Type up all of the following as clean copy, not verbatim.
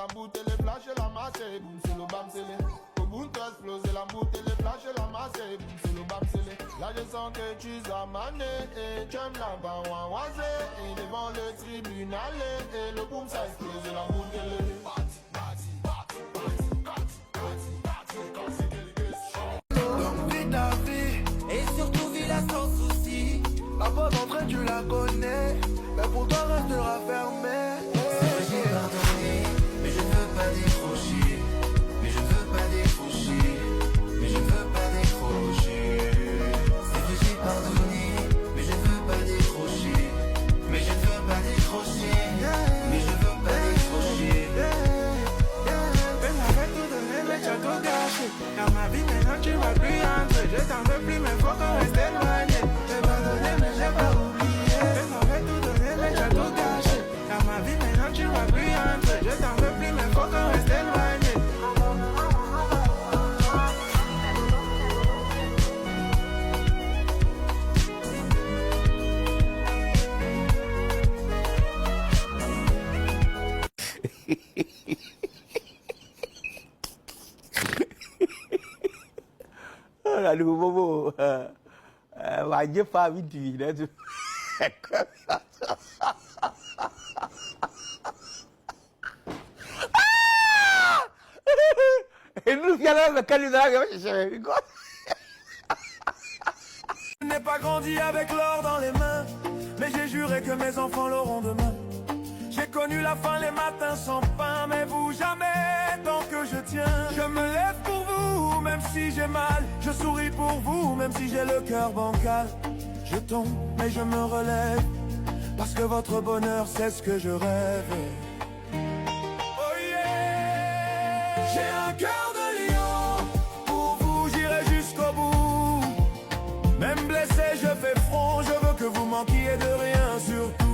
la bouteille, les flashs et la masse, et boum, c'est le bam, c'est les. Au bout, explosé la bouteille, les flashs et la masse, et boum, c'est le bam, c'est les. Là, je sens que tu as mané, et tu aimes la barouazé, et devant le tribunal, et le boum, ça explose la bouteille. Donc vis ta vie, et surtout vis la sans souci. La porte d'entrée tu la connais, mais pour toi restera fermée. J'ai pardonné, mais je ne veux pas décrocher. Mais je ne veux pas décrocher. Mais je ne veux pas décrocher. C'est vrai, j'ai pardonné, mais je ne veux pas décrocher. Mais je ne veux pas décrocher. Mais je ne veux pas décrocher. Elle m'avait tout donné, mais tu as tout gâché. Dans ma vie maintenant tu vas plus entrer. Je t'en veux plus, mais faut qu'on reste éloigné. J'ai pardonné, mais j'ai pas oublié. Elle m'avait tout donné, mais tu as tout gâché. Dans ma vie maintenant tu vas plus entrer. Je t'en veux plus, mais faut qu'on reste éloigné. Là, le bobo, va dire pas vite, là, tu. Et nous, il y a le candidat, je sais pas. Je n'ai pas grandi avec l'or dans les mains, mais j'ai juré que mes enfants l'auront demain. J'ai connu la faim les matins sans pain, mais vous jamais tant que je tiens. Je me lève pour vous, même si j'ai mal. Je souris pour vous, même si j'ai le cœur bancal. Je tombe, mais je me relève, parce que votre bonheur, c'est ce que je rêve. Oh yeah! J'ai un cœur de lion, pour vous j'irai jusqu'au bout. Même blessé, je fais front, je veux que vous manquiez de rien surtout.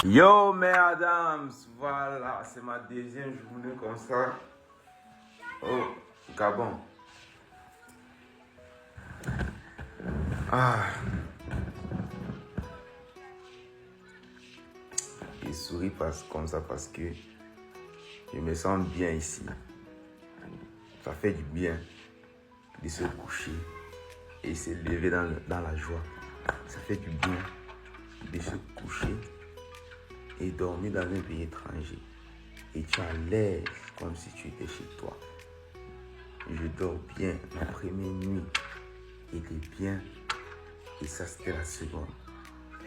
Yo, mesdames, voilà, c'est ma deuxième journée comme ça au Gabon. Je souris comme ça parce que je me sens bien ici. Ça fait du bien de se coucher et se lever dans la joie. Ça fait du bien de se coucher et dormir dans un pays étranger. Et tu as l'air comme si tu étais chez toi. Je dors bien. Ma première nuit était bien. Et ça, c'était la seconde.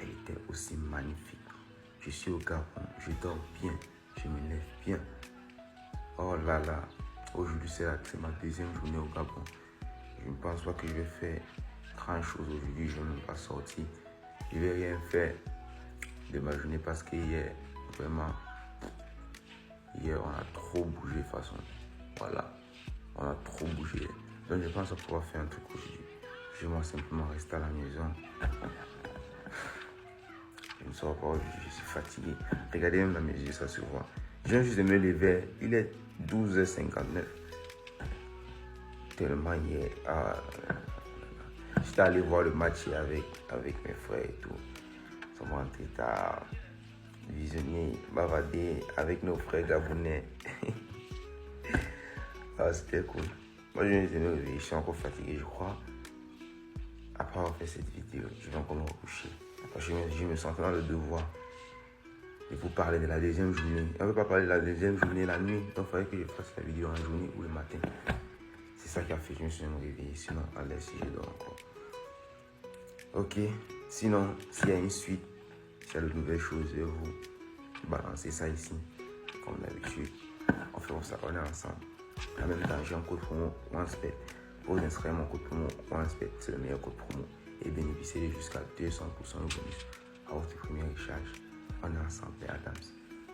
Elle était aussi magnifique. Je suis au Gabon. Je dors bien. Je me lève bien. Oh là là. Aujourd'hui, c'est ma deuxième journée au Gabon. Je ne pense pas que je vais faire grand chose aujourd'hui. Je ne vais pas sortir. Je ne vais rien faire de ma journée parce que hier, vraiment, hier on a trop bougé de toute façon. Voilà, on a trop bougé. Donc je pense pouvoir faire un truc aujourd'hui. Je vais simplement rester à la maison. Je ne sors pas aujourd'hui, je suis fatigué. Regardez même dans mes yeux, ça se voit. Je viens juste de me lever. Il est 12h59. Tellement hier. J'étais allé voir le match hier avec mes frères et tout. Nous sommes rentrés tard. Visionner, bavarder avec nos frères gabonais. C'était cool. Moi, je viens de me réveiller. Je suis encore fatigué, je crois. Après avoir fait cette vidéo, je vais encore me recoucher. Parce que je me sens dans le devoir de vous parler de la deuxième journée. On ne peut pas parler de la deuxième journée la nuit. Donc, il fallait que je fasse la vidéo en journée ou le matin. C'est ça qui a fait que je me suis réveillé. Sinon, allez, si je dors encore. Ok. Sinon, s'il y a une suite, s'il y a de nouvelles choses, je vais vous balancer ça ici. Comme d'habitude. On fait ça, on est ensemble. En même temps, j'ai un code promo OneSpet. Pour vous inscrire mon code promo OneSpet, c'est le meilleur code promo. Et bénéficier de jusqu'à 200% de bonus à votre premier recharge. On est ensemble, les Adams.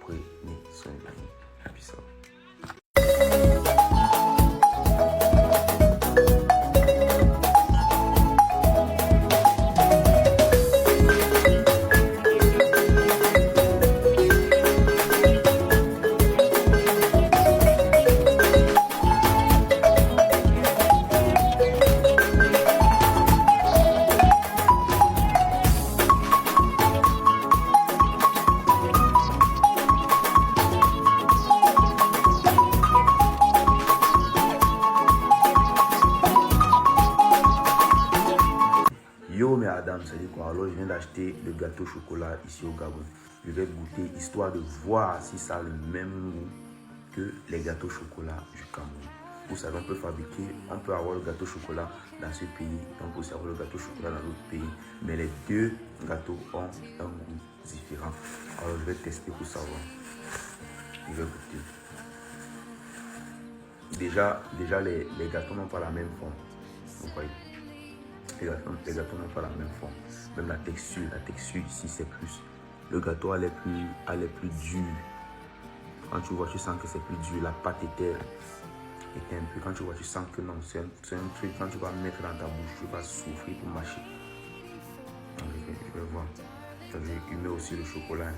Prenez soin de vous. Peace out. Yo, mais Adam, ça dit quoi? Alors, je viens d'acheter le gâteau au chocolat ici au Gabon. Je vais goûter histoire de voir si ça a le même goût que les gâteaux au chocolat du Cameroun. Vous savez, on peut avoir le gâteau au chocolat dans ce pays, on peut aussi avoir le gâteau au chocolat dans l'autre pays, mais les deux gâteaux ont un goût différent. Alors, je vais tester pour savoir. Je vais goûter. Déjà les gâteaux n'ont pas la même forme. Vous voyez? Les gâteaux n'ont pas la même forme. Même la texture ici c'est plus. Le gâteau elle est plus dur. Quand tu vois, tu sens que c'est plus dur. La pâte était un peu. Quand tu vois, tu sens que non, c'est un truc. Quand tu vas mettre dans ta bouche, tu vas souffrir pour mâcher. Donc, je vais voir. Je mets aussi le chocolat.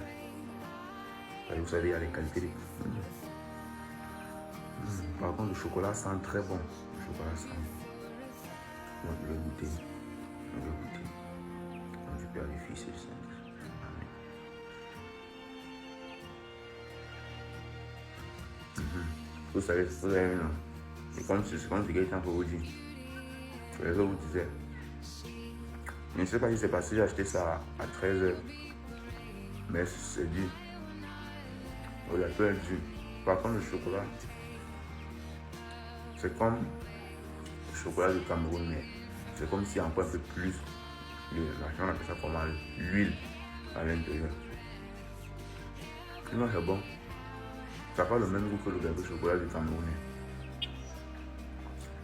Vous savez, il y a les qualités des. Par contre, le chocolat sent très bon. Le chocolat sent. Donc, je vais goûter. Donc, je peux vérifier c'est ça. Vous savez, non. C'est comme si quelqu'un pour vous dire. Les autres vous disaient. Je ne sais pas si c'est passé, j'ai acheté ça à 13h. Mais c'est dur. Le gâteau est dur. Par contre, le chocolat, c'est comme le chocolat du Cameroun, mais c'est comme si encore un peu plus. On appelle ça comment l'huile à l'intérieur. Sinon, c'est bon. Ça n'a pas le même goût que le gâteau de chocolat du Cameroun.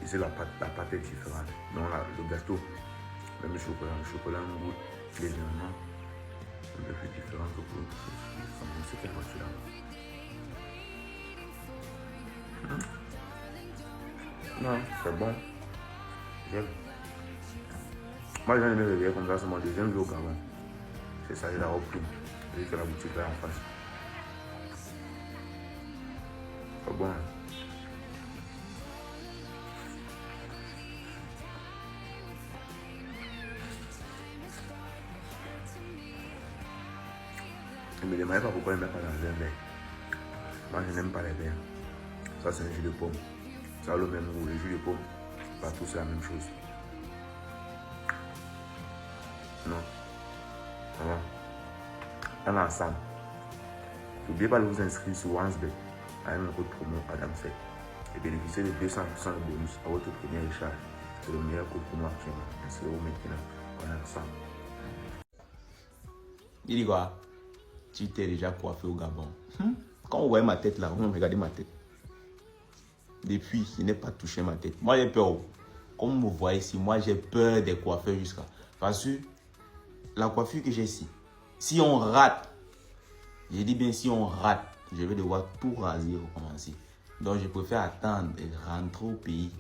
Ici, la pâte est différente. Donc, le gâteau, même le chocolat a un goût légèrement un peu plus différent que pour le Cameroun. C'est quelle voiture là? Non, c'est bon. Moi, je viens de me réveiller comme ça, c'est mon deuxième jour au Gabon. C'est ça, j'ai la repris. J'ai fait la boutique là en face. C'est bon. Ne me demandez pas pourquoi je ne mets pas dans un verre. Moi, je n'aime pas les verres. Ça, c'est un jus de pomme. Ça a le même goût. Le jus de pomme, partout, c'est la même chose. Non. On est ensemble. N'oubliez pas de vous inscrire sur OneSbet avec le code promo ADAMSEC et bénéficier de 200% de bonus à votre premier recharge. C'est le meilleur code promo actuellement. Inscrivez-vous maintenant. On est ensemble. Il dit quoi? Tu t'es déjà coiffé au Gabon. Quand vous voyez ma tête là, vous regardez ma tête. Depuis, je n'ai pas touché ma tête. Moi, j'ai peur. Comme vous voyez ici, moi, j'ai peur des coiffeurs jusqu'à. Parce que la coiffure que j'ai ici, si on rate, je dis bien si on rate, je vais devoir tout raser et recommencer. Donc, je préfère attendre et rentrer au pays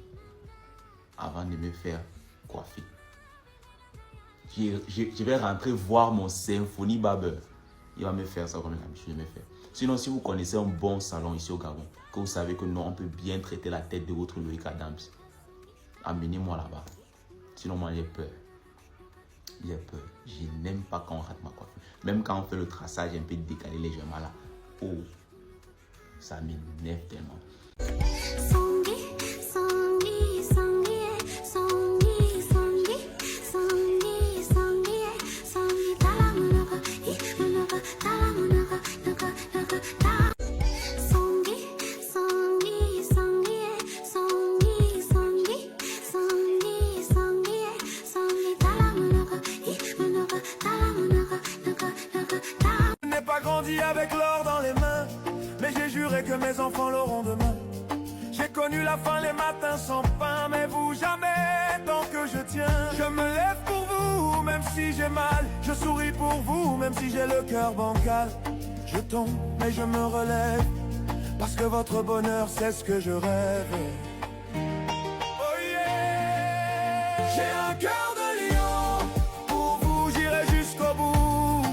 avant de me faire coiffer. Je vais rentrer voir mon Symphony Barber. il va me faire ça comme il a l'habitude de me faire. Sinon, si vous connaissez un bon salon ici au Gabon, que vous savez que non, on peut bien traiter la tête de votre Loïc Adams, amenez-moi là-bas. Sinon, moi, j'ai peur. J'ai peur. Je n'aime pas quand on rate ma coiffure. Même quand on fait le traçage un peu décalé légèrement là. Oh, ça m'énerve tellement. Je n'ai pas grandi avec l'or dans les mains, mais j'ai juré que mes enfants l'auront demain. J'ai connu la faim les matins sans pain, mais vous jamais tant que je tiens. Je me lève pour vous, même si j'ai mal. Je souris pour vous, même si j'ai le cœur bancal. Je tombe, mais je me relève, parce que votre bonheur, c'est ce que je rêve. Oh yeah! J'ai un cœur de lion, pour vous j'irai jusqu'au bout.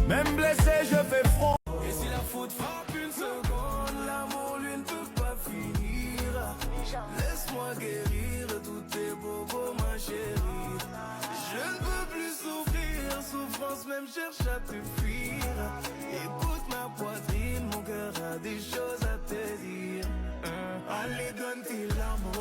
Même blessé, je fais front. Et si la faute frappe une seconde, l'amour lui ne peut pas finir. Laisse-moi guérir de tous tes bobos, ma chérie. Je ne peux plus souffrir, souffrance même cherche à te fuir. Écoute ma poitrine, mon cœur a des choses à te dire. Allez, donne tes larmes.